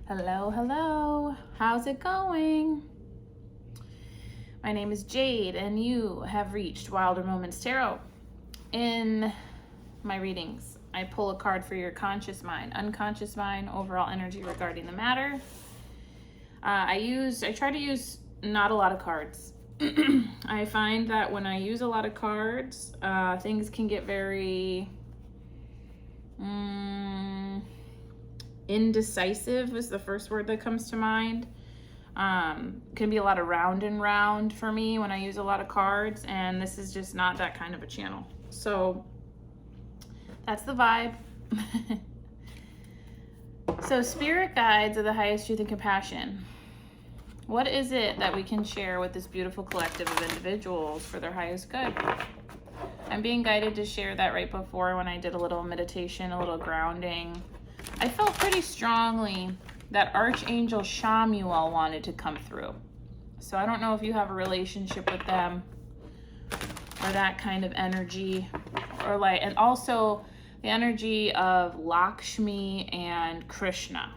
Hello, hello. How's it going? My name is Jade, and you have reached Wilder Moments Tarot. In my readings, I pull a card for your conscious mind, unconscious mind, overall energy regarding the matter. I try to use not a lot of cards. I find that when I use a lot of cards, things can get very indecisive is the first word that comes to mind. Can be a lot of round and round for me when I use a lot of cards, and this is just not that kind of a channel. So that's the vibe. So spirit guides of the highest truth and compassion. What is it that we can share with this beautiful collective of individuals for their highest good? I'm being guided to share that right before when I did a little meditation, a little grounding. I felt pretty strongly that Archangel Chamuel wanted to come through. So I don't know if you have a relationship with them or that kind of energy, and also the energy of Lakshmi and Krishna.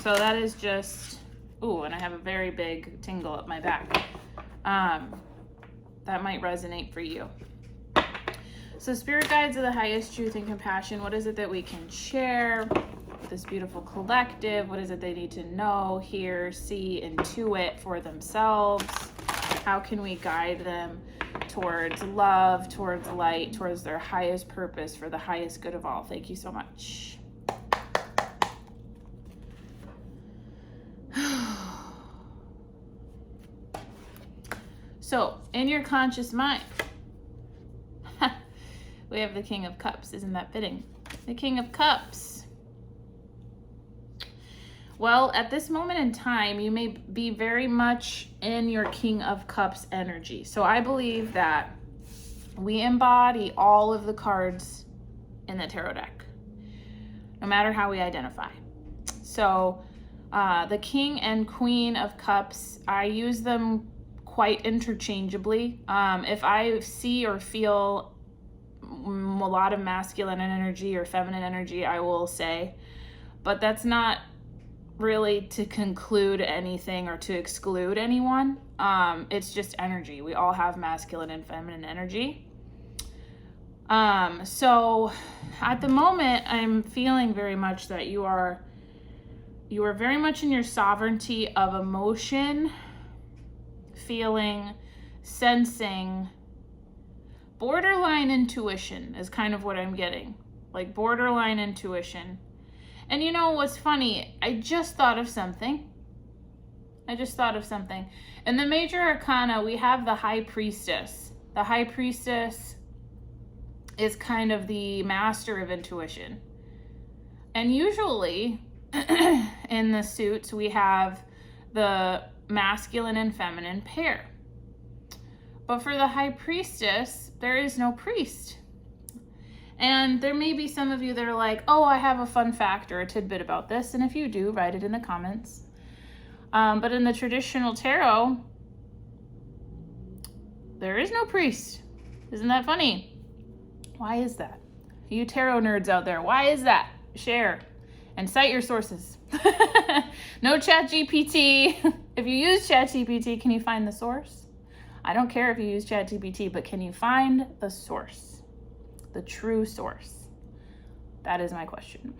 So that is just, and I have a very big tingle up my back. That might resonate for you. So spirit guides of the highest truth and compassion, what is it that we can share with this beautiful collective? What is it they need to know, hear, see, intuit for themselves? How can we guide them towards love, towards light, towards their highest purpose for the highest good of all? Thank you so much. So, in your conscious mind, we have the King of Cups. Isn't that fitting? The King of Cups. Well, at this moment in time, you may be very much in your King of Cups energy. So I believe that we embody all of the cards in the tarot deck, no matter how we identify. So the King and Queen of Cups, I use them quite interchangeably. If I see or feel a lot of masculine energy or feminine energy, I will say, but that's not really to conclude anything or to exclude anyone. It's just energy. We all have masculine and feminine energy. So at the moment, I'm feeling very much that you are very much in your sovereignty of emotion, feeling, sensing. Borderline intuition is kind of what I'm getting, like borderline intuition. And you know what's funny? I just thought of something. In the major arcana, we have the High Priestess. The High Priestess is kind of the master of intuition. And usually in the suits, we have the masculine and feminine pair. But for the High Priestess, there is no priest. And there may be some of you that are like, oh, I have a fun fact or a tidbit about this. And if you do, write it in the comments. But in the traditional tarot, there is no priest. Isn't that funny? Why is that? You tarot nerds out there, why is that? Share and cite your sources. No ChatGPT. If you use ChatGPT, can you find the source? I don't care if you use ChatGPT, but can you find the source? The true source? That is my question.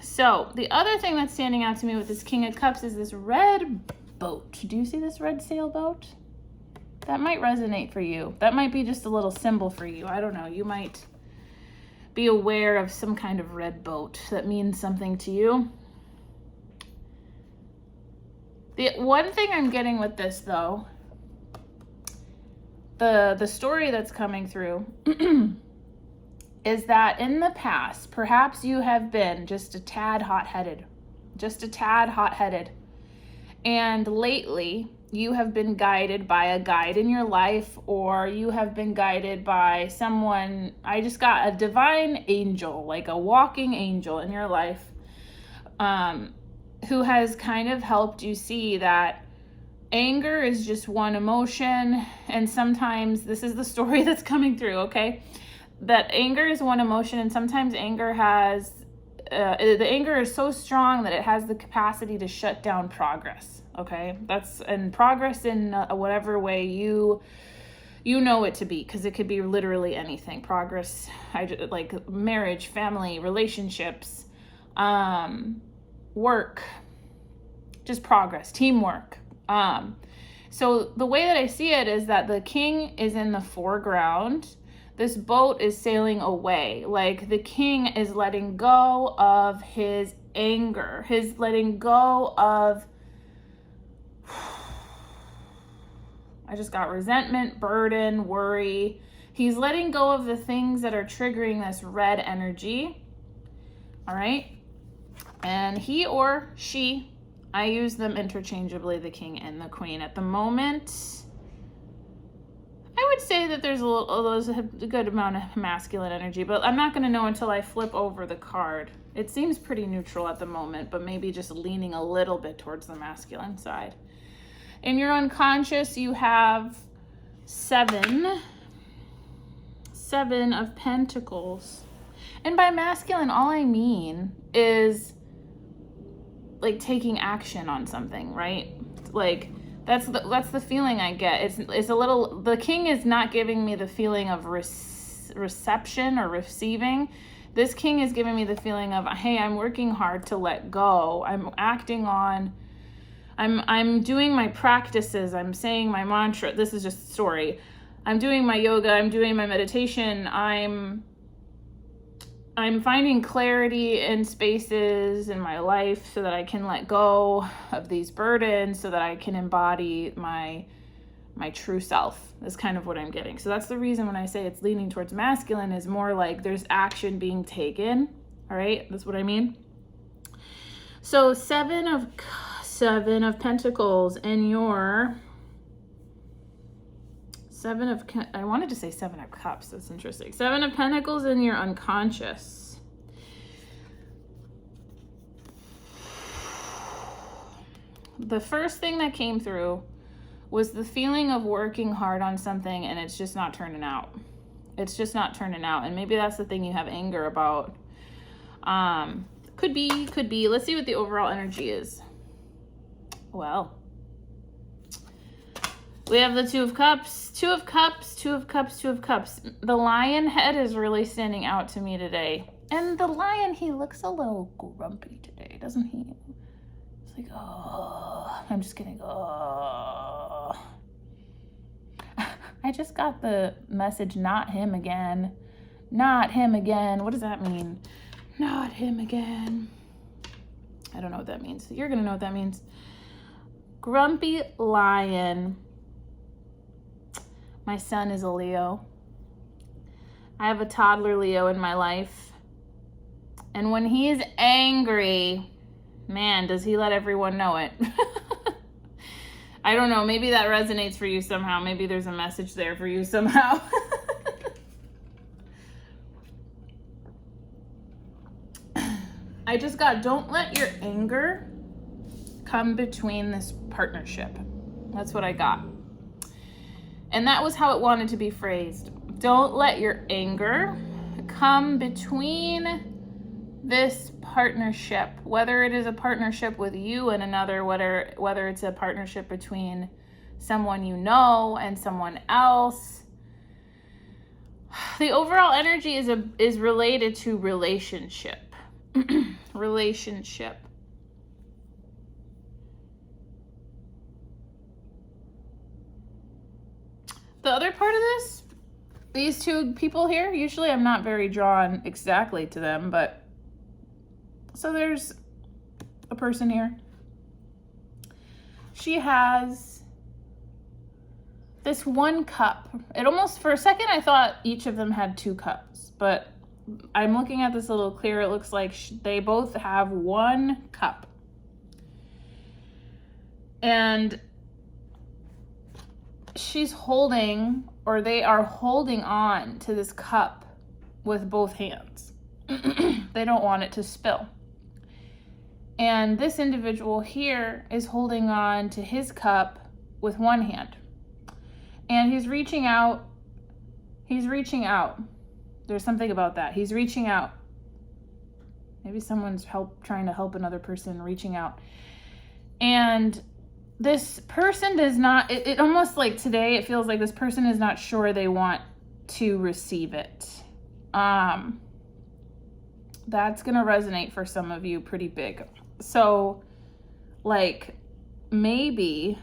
So the other thing that's standing out to me with this King of Cups is this red boat. Do you see this red sailboat? That might resonate for you. That might be just a little symbol for you. I don't know. You might be aware of some kind of red boat that means something to you. The one thing I'm getting with this, though, the story that's coming through is that in the past, perhaps you have been just a tad hot-headed. And lately, you have been guided by a guide in your life, or you have been guided by someone. I just got a divine angel, like a walking angel in your life, who has kind of helped you see that anger is just one emotion. And sometimes, this is the story that's coming through, okay? that anger is one emotion, and sometimes anger has, the anger is so strong that it has the capacity to shut down progress. Okay, and progress in whatever way you know it to be, because it could be literally anything. Progress, like marriage, family, relationships, work, just progress, teamwork. So the way that I see it is that the king is in the foreground. This boat is sailing away. Like the king is letting go of his anger, his letting go of, I just got resentment, burden, worry. He's letting go of the things that are triggering this red energy. All right. And he or she, I use them interchangeably, the king and the queen. At the moment, I would say that there's a good amount of masculine energy, but I'm not going to know until I flip over the card. It seems pretty neutral at the moment, but maybe just leaning a little bit towards the masculine side. In your unconscious, you have 7 of Pentacles. And by masculine, all I mean is like taking action on something, right? Like that's the feeling I get. It's a little, the king is not giving me the feeling of reception or receiving. This king is giving me the feeling of, hey, I'm working hard to let go. I'm acting on, I'm doing my practices. I'm saying my mantra. This is just a story. I'm doing my yoga. I'm doing my meditation. I'm finding clarity in spaces in my life so that I can let go of these burdens, so that I can embody my true self. Is kind of what I'm getting. So that's the reason when I say it's leaning towards masculine, is more like there's action being taken. All right, that's what I mean. So 7 of Pentacles in your I wanted to say 7 of Cups. That's interesting. 7 of Pentacles in your unconscious. The first thing that came through was the feeling of working hard on something and it's just not turning out. It's just not turning out. And maybe that's the thing you have anger about. Could be. Let's see what the overall energy is. Well, we have the 2 of Cups, 2 of Cups, 2 of Cups, 2 of Cups. The lion head is really standing out to me today. And the lion, he looks a little grumpy today, doesn't he? It's like, oh, I'm just kidding. Oh. I just got the message, not him again. Not him again. What does that mean? Not him again. I don't know what that means. You're going to know what that means. Grumpy lion. My son is a Leo. I have a toddler Leo in my life. And when he's angry, man, does he let everyone know it. I don't know. Maybe that resonates for you somehow. Maybe there's a message there for you somehow. I just got, don't let your anger come between this partnership. That's what I got. And that was how it wanted to be phrased. Don't let your anger come between this partnership, whether it is a partnership with you and another, whether it's a partnership between someone you know and someone else. The overall energy is related to relationship. Relationship. The other part of this, these 2 people here, usually I'm not very drawn exactly to them, but so there's a person here. She has this 1 cup. It almost, for a second, I thought each of them had 2 cups, but I'm looking at this a little clearer. It looks like they both have 1 cup. And she's holding, or they are holding on to this cup with both hands. They don't want it to spill. And this individual here is holding on to his cup with 1 hand. And he's reaching out. He's reaching out. There's something about that. He's reaching out. Maybe someone's trying to help another person, reaching out. And this person does not, it almost like today, it feels like this person is not sure they want to receive it. That's going to resonate for some of you pretty big. So, like, maybe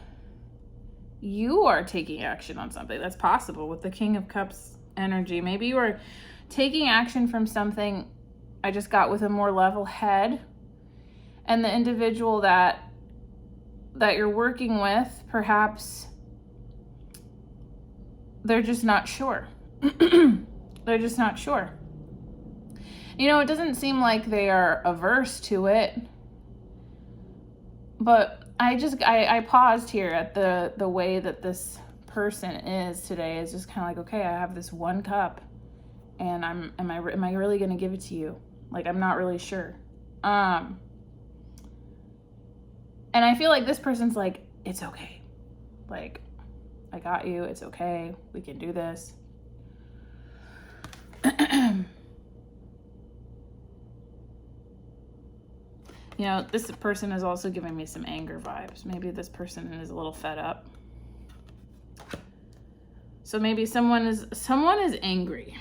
you are taking action on something. That's possible with the King of Cups energy. Maybe you are taking action from something. I just got with a more level head. And the individual that you're working with, perhaps they're just not sure. They're just not sure. You know, it doesn't seem like they are averse to it, but I paused here at the way that this person is today. Is just kind of like, okay, I have this one cup, and am I really going to give it to you? Like, I'm not really sure. And I feel like this person's like, it's okay. Like, I got you. It's okay. We can do this. You know, this person is also giving me some anger vibes. Maybe this person is a little fed up. So maybe someone is angry.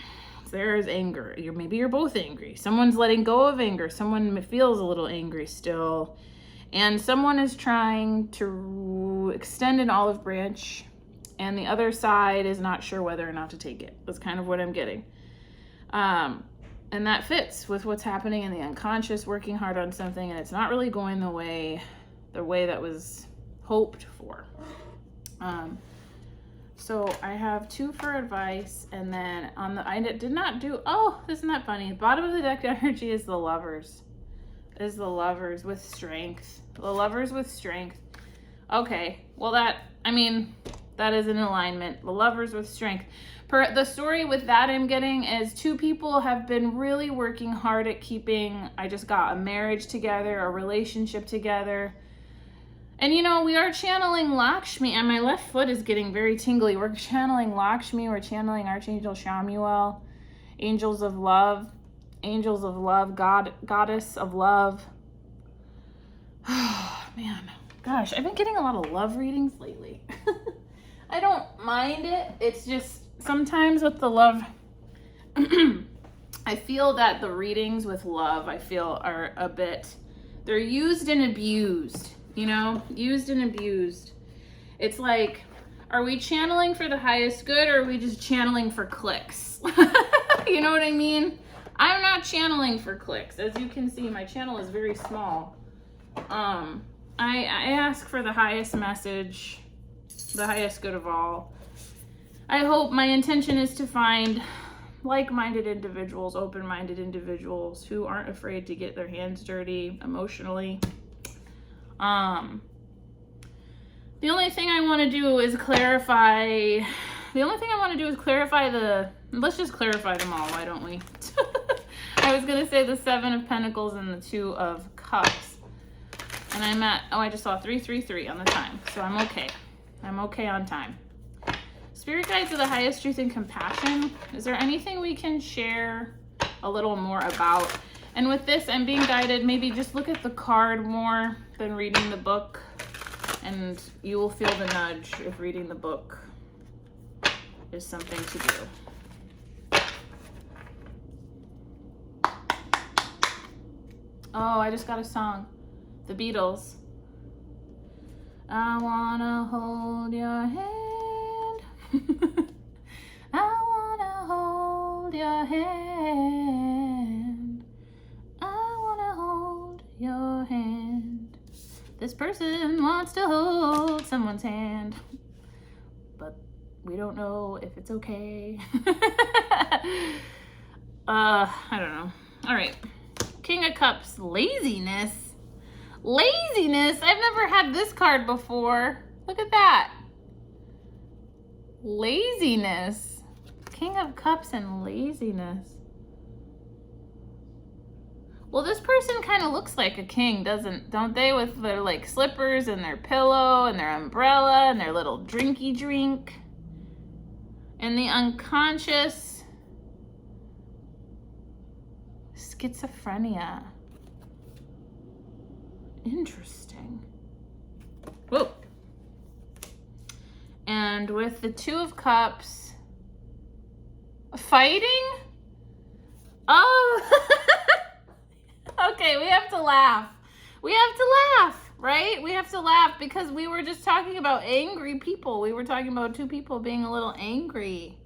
There is anger. Maybe you're both angry. Someone's letting go of anger. Someone feels a little angry still. And someone is trying to extend an olive branch, and the other side is not sure whether or not to take it. That's kind of what I'm getting. And that fits with what's happening in the unconscious, working hard on something, and it's not really going the way that was hoped for. So I have 2 for advice, and then I did not do, oh, isn't that funny? Bottom of the deck energy is the Lovers. Is the Lovers with strength. The Lovers with strength. Okay, well that is in alignment. The Lovers with strength. The story with that I'm getting is 2 people have been really working hard at keeping, I just got a marriage together, a relationship together. And you know, we are channeling Lakshmi, and my left foot is getting very tingly. We're channeling Lakshmi, we're channeling Archangel Shamuel, angels of love, goddess of love. Oh, man. Gosh, I've been getting a lot of love readings lately. I don't mind it. It's just sometimes with the love, I feel that the readings with love, are a bit, they're used and abused, you know, used and abused. It's like, are we channeling for the highest good, or are we just channeling for clicks? You know what I mean? I'm not channeling for clicks. As you can see, my channel is very small. I ask for the highest message, the highest good of all. I hope, my intention is to find like-minded individuals, open-minded individuals who aren't afraid to get their hands dirty emotionally. The only thing I want to do is clarify, let's just clarify them all, why don't we? I was going to say the 7 of Pentacles and the 2 of Cups. And I'm at, I just saw 333 on the time. So I'm okay. I'm okay on time. Spirit guides of the highest truth and compassion. Is there anything we can share a little more about? And with this, I'm being guided, maybe just look at the card more than reading the book. And you will feel the nudge if reading the book is something to do. Oh, I just got a song. The Beatles. I wanna hold your hand. I wanna hold your hand. I wanna hold your hand. This person wants to hold someone's hand, but we don't know if it's okay. I don't know. All right. King of Cups, laziness. Laziness? I've never had this card before. Look at that. Laziness. King of Cups and laziness. Well, this person kind of looks like a king, don't they? With their like slippers and their pillow and their umbrella and their little drinky drink. And the unconscious, schizophrenia. Interesting. Whoa. And with the Two of Cups, fighting? Oh, okay, we have to laugh. We have to laugh, right? We have to laugh because we were just talking about angry people. We were talking about two people being a little angry.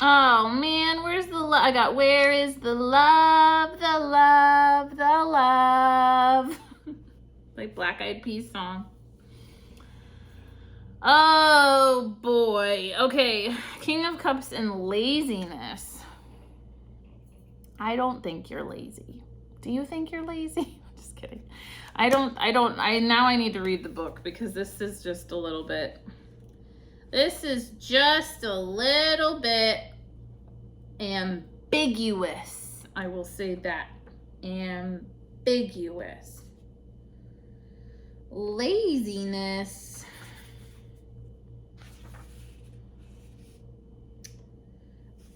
Oh man, where's the love? I got, where is the love, the love, the love? Like Black Eyed Peas song. Oh boy. Okay, King of Cups and laziness. I don't think you're lazy. Do you think you're lazy? Just kidding. Now I need to read the book because this is just a little bit ambiguous. I will say that. Ambiguous. Laziness.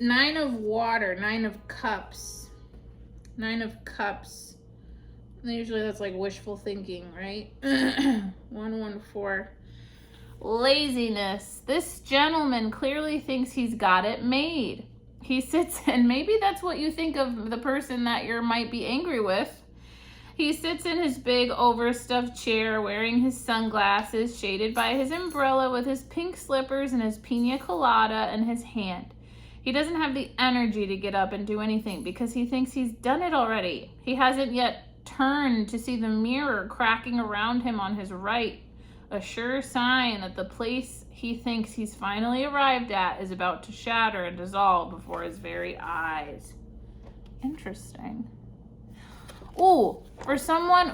Nine of Water, Nine of Cups. Nine of Cups. Usually that's like wishful thinking, right? 114. Laziness. This gentleman clearly thinks he's got it made. He sits, and maybe that's what you think of the person that you might be angry with. He sits in his big overstuffed chair wearing his sunglasses, shaded by his umbrella, with his pink slippers and his pina colada in his hand. He doesn't have the energy to get up and do anything because he thinks he's done it already. He hasn't yet turned to see the mirror cracking around him on his right, a sure sign that the place he thinks he's finally arrived at is about to shatter and dissolve before his very eyes. Interesting. Oh, for someone,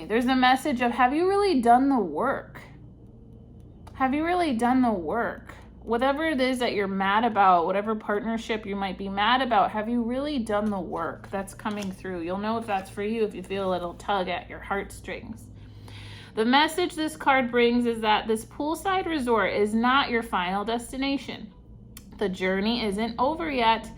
there's a message of, have you really done the work? Have you really done the work? Whatever it is that you're mad about, whatever partnership you might be mad about, have you really done the work? That's coming through. You'll know if that's for you if you feel a little tug at your heartstrings. The message this card brings is that this poolside resort is not your final destination. The journey isn't over yet,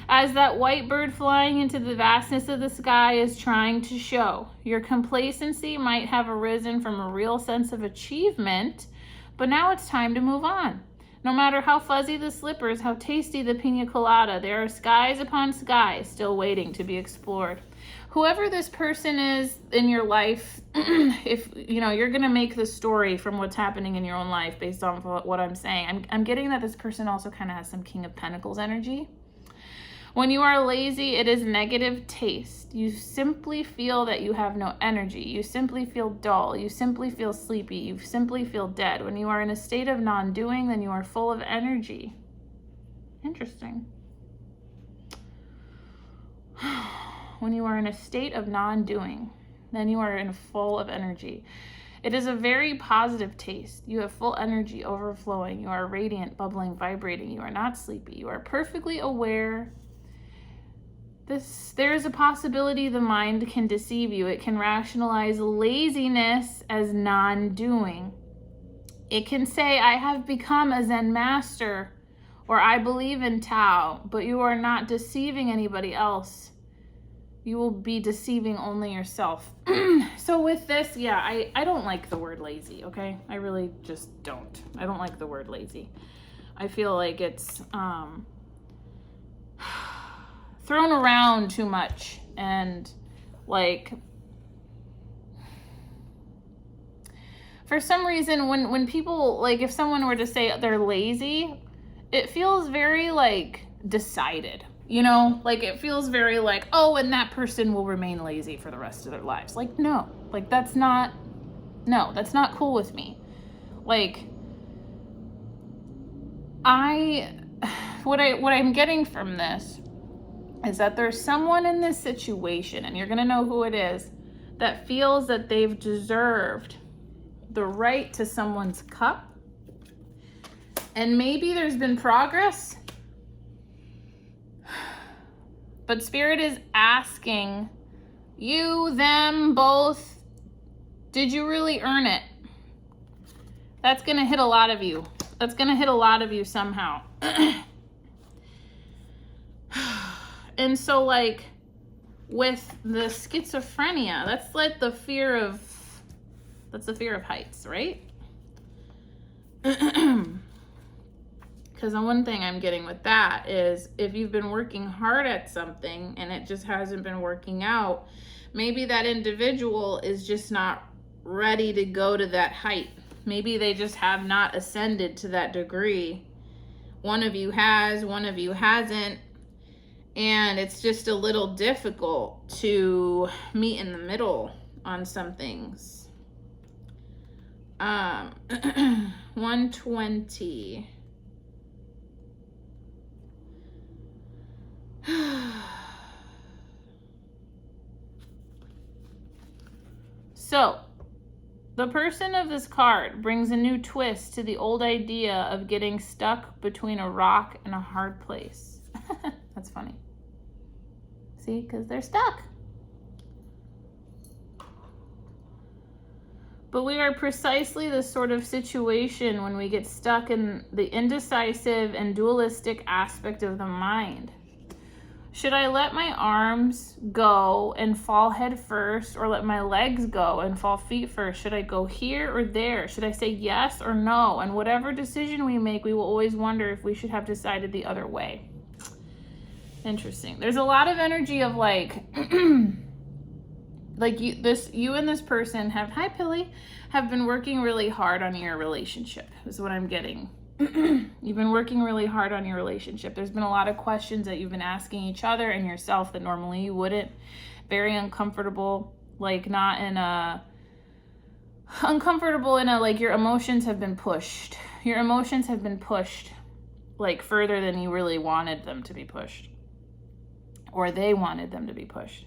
as that white bird flying into the vastness of the sky is trying to show. Your complacency might have arisen from a real sense of achievement, but now it's time to move on. No matter how fuzzy the slippers, how tasty the pina colada, there are skies upon skies still waiting to be explored. Whoever this person is in your life, if you're going to make the story from what's happening in your own life based on what I'm saying, I'm getting that this person also kind of has some King of Pentacles energy. When you are lazy, it is negative taste. You simply feel that you have no energy. You simply feel dull. You simply feel sleepy. You simply feel dead. When you are in a state of non-doing, then you are full of energy. Interesting. When you are in a state of non-doing, then you are full of energy. It is a very positive taste. You have full energy overflowing. You are radiant, bubbling, vibrating. You are not sleepy. You are perfectly aware. There is a possibility the mind can deceive you. It can rationalize laziness as non-doing. It can say, I have become a Zen master, or I believe in Tao, but you are not deceiving anybody else. You will be deceiving only yourself. So with this, I don't like the word lazy, okay? I really just don't. I don't like the word lazy. I feel like it's thrown around too much, and like for some reason when people, like, if someone were to say they're lazy, it feels very like decided, like it feels very like, oh, and that person will remain lazy for the rest of their lives. Like, no, like that's not cool with me. Like, what I'm getting from this is that there's someone in this situation, and you're going to know who it is, that feels that they've deserved the right to someone's cup. And maybe there's been progress, but Spirit is asking you, them, both, did you really earn it? That's going to hit a lot of you. That's going to hit a lot of you somehow. And so like with the schizophrenia, that's like the fear of heights, right? Because one thing I'm getting with that is if you've been working hard at something and it just hasn't been working out, maybe that individual is just not ready to go to that height. Maybe they just have not ascended to that degree. One of you has, one of you hasn't, and it's just a little difficult to meet in the middle on some things. 120. So, the person of this card brings a new twist to the old idea of getting stuck between a rock and a hard place. That's funny. See, because they're stuck. But we are precisely the sort of situation when we get stuck in the indecisive and dualistic aspect of the mind. Should I let my arms go and fall head first, or let my legs go and fall feet first? Should I go here or there? Should I say yes or no? And whatever decision we make, we will always wonder if we should have decided the other way. Interesting. There's a lot of energy of like, like you and this person hi Pilly, have been working really hard on your relationship, is what I'm getting. You've been working really hard on your relationship. There's been a lot of questions that you've been asking each other and yourself that normally you wouldn't. Very uncomfortable, like not in a, uncomfortable in a, like your emotions have been pushed. Your emotions have been pushed like further than you really wanted them to be pushed. Or they wanted them to be pushed.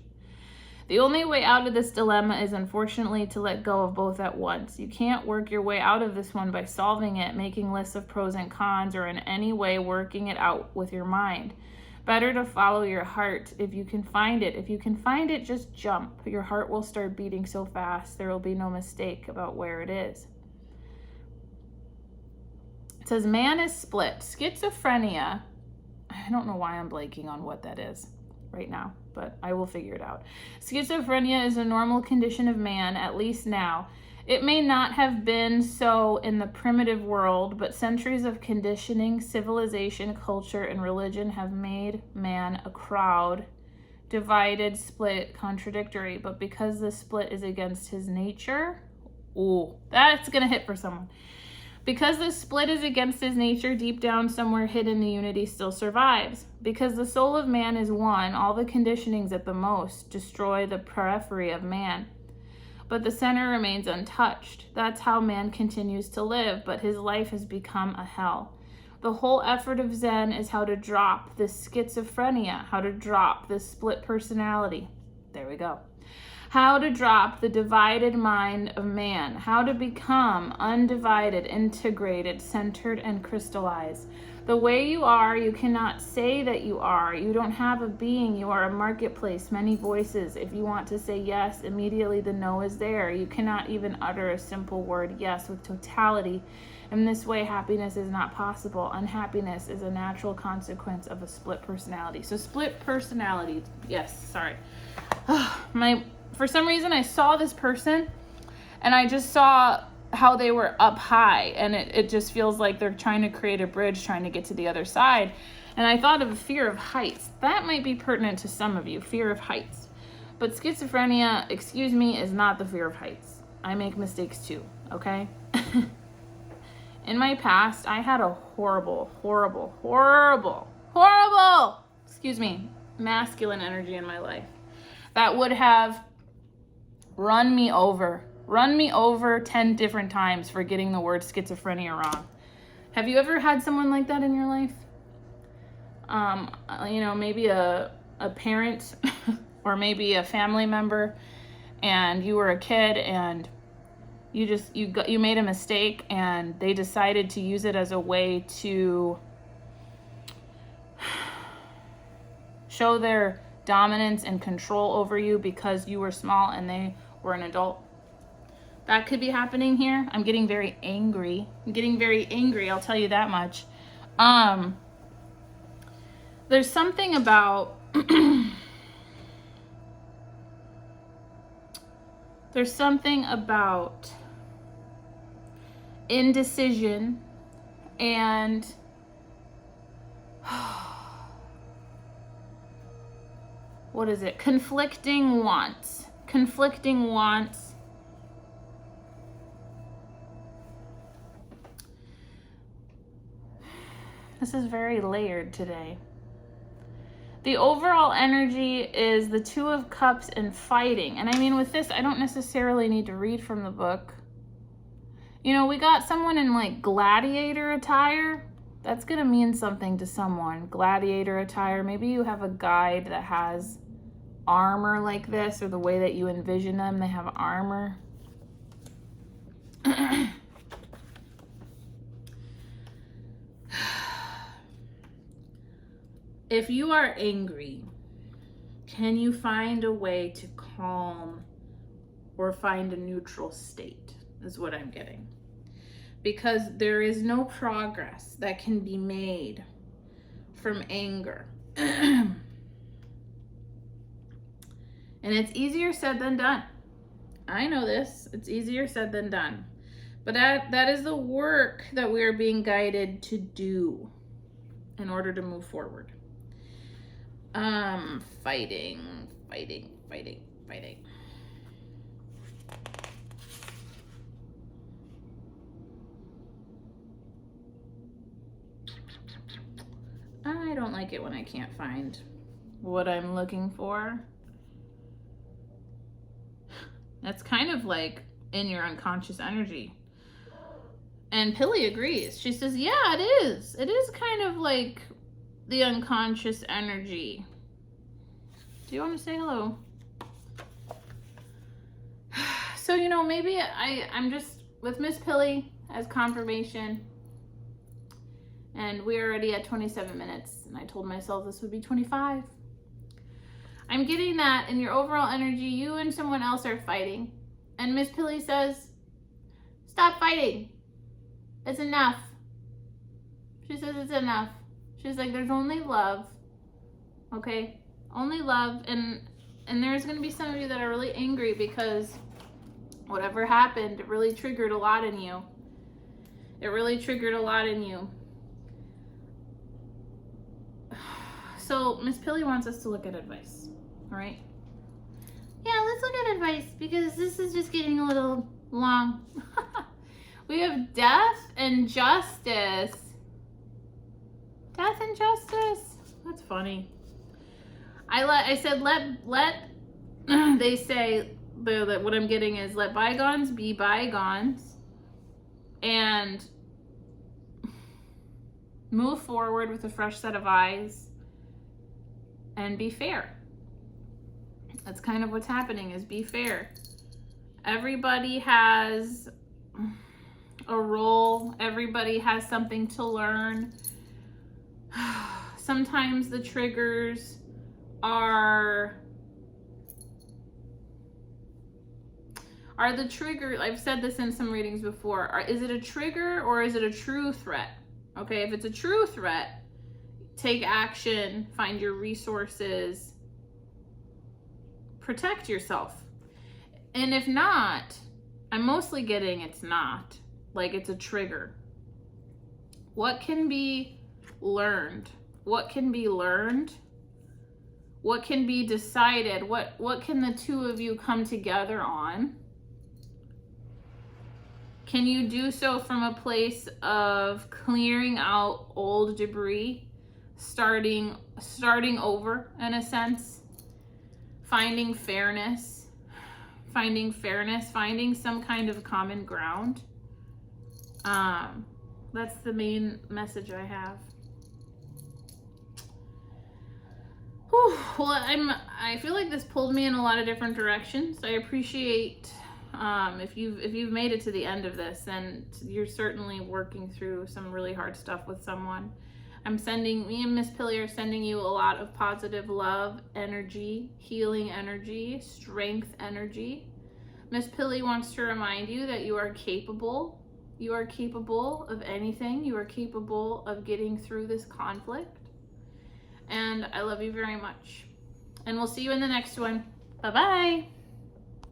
The only way out of this dilemma is unfortunately to let go of both at once. You can't work your way out of this one by solving it, making lists of pros and cons, or in any way working it out with your mind. Better to follow your heart if you can find it. If you can find it, just jump. Your heart will start beating so fast there will be no mistake about where it is. It says man is split. Schizophrenia, I don't know why I'm blanking on what that is right now, but I will figure it out. Schizophrenia is a normal condition of man, at least now. It may not have been so in the primitive world, but centuries of conditioning, civilization, culture, and religion have made man a crowd, divided, split, contradictory. But because the split is against his nature, ooh, that's gonna hit for someone. Because the split is against his nature, deep down somewhere hidden, the unity still survives. Because the soul of man is one, all the conditionings at the most destroy the periphery of man. But the center remains untouched. That's how man continues to live, but his life has become a hell. The whole effort of Zen is how to drop this schizophrenia, how to drop this split personality. There we go. How to drop the divided mind of man, how to become undivided, integrated, centered, and crystallized. The way you are, you cannot say that you are. You don't have a being. You are a marketplace, many voices. If you want to say yes, immediately the no is there. You cannot even utter a simple word yes with totality. In this way, happiness is not possible. Unhappiness is a natural consequence of a split personality. So split personality, yes, sorry. For some reason, I saw this person and I just saw how they were up high, and it just feels like they're trying to create a bridge, trying to get to the other side. And I thought of fear of heights. That might be pertinent to some of you, fear of heights. But schizophrenia, excuse me, is not the fear of heights. I make mistakes too, okay? In my past, I had a horrible, masculine energy in my life that would have run me over 10 different times for getting the word schizophrenia wrong. Have you ever had someone like that in your life? Maybe a parent or maybe a family member, and you were a kid and you made a mistake and they decided to use it as a way to show their dominance and control over you because you were small and they were an adult. That could be happening here. I'm getting very angry. I'll tell you that much. There's something about There's something about indecision and what is it? Conflicting wants. Conflicting wants. This is very layered today. The overall energy is the Two of Cups and fighting. And I mean, with this, I don't necessarily need to read from the book. You know, we got someone in like gladiator attire. That's going to mean something to someone. Gladiator attire. Maybe you have a guide that has armor like this, or the way that you envision them, they have armor. If you are angry, can you find a way to calm or find a neutral state, is what I'm getting. Because there is no progress that can be made from anger. And it's easier said than done. I know this. It's easier said than done. But that is the work that we are being guided to do in order to move forward. Fighting. I don't like it when I can't find what I'm looking for. That's kind of like in your unconscious energy. And Pilly agrees. She says, yeah, it is. It is kind of like the unconscious energy. Do you want to say hello? So, you know, maybe I'm just with Miss Pilly as confirmation. And we're already at 27 minutes. And I told myself this would be 25. I'm getting that in your overall energy, you and someone else are fighting. And Miss Pilly says, stop fighting. It's enough. She says it's enough. She's like, there's only love. Okay? Only love. And there's going to be some of you that are really angry because whatever happened, it really triggered a lot in you. It really triggered a lot in you. So Miss Pilly wants us to look at advice. All right? Yeah, let's look at advice because this is just getting a little long. We have death and justice. Death and justice. That's funny. I said let they say that what I'm getting is let bygones be bygones and move forward with a fresh set of eyes and be fair. That's kind of what's happening, is be fair. Everybody has a role. Everybody has something to learn. Sometimes the triggers are the trigger. I've said this in some readings before. Is it a trigger or is it a true threat? Okay, if it's a true threat, take action, find your resources, protect yourself. And if not, I'm mostly getting it's not. Like it's a trigger. What can be learned? What can be learned? What can be decided? What can the two of you come together on? Can you do so from a place of clearing out old debris, starting over in a sense, finding fairness, finding some kind of common ground? That's the main message I have. Whew. Well, I feel like this pulled me in a lot of different directions. I appreciate if you've made it to the end of this, then you're certainly working through some really hard stuff with someone. Me and Miss Pilly are sending you a lot of positive love energy, healing energy, strength energy. Miss Pilly wants to remind you that you are capable. You are capable of anything. You are capable of getting through this conflict. And I love you very much. And we'll see you in the next one. Bye-bye.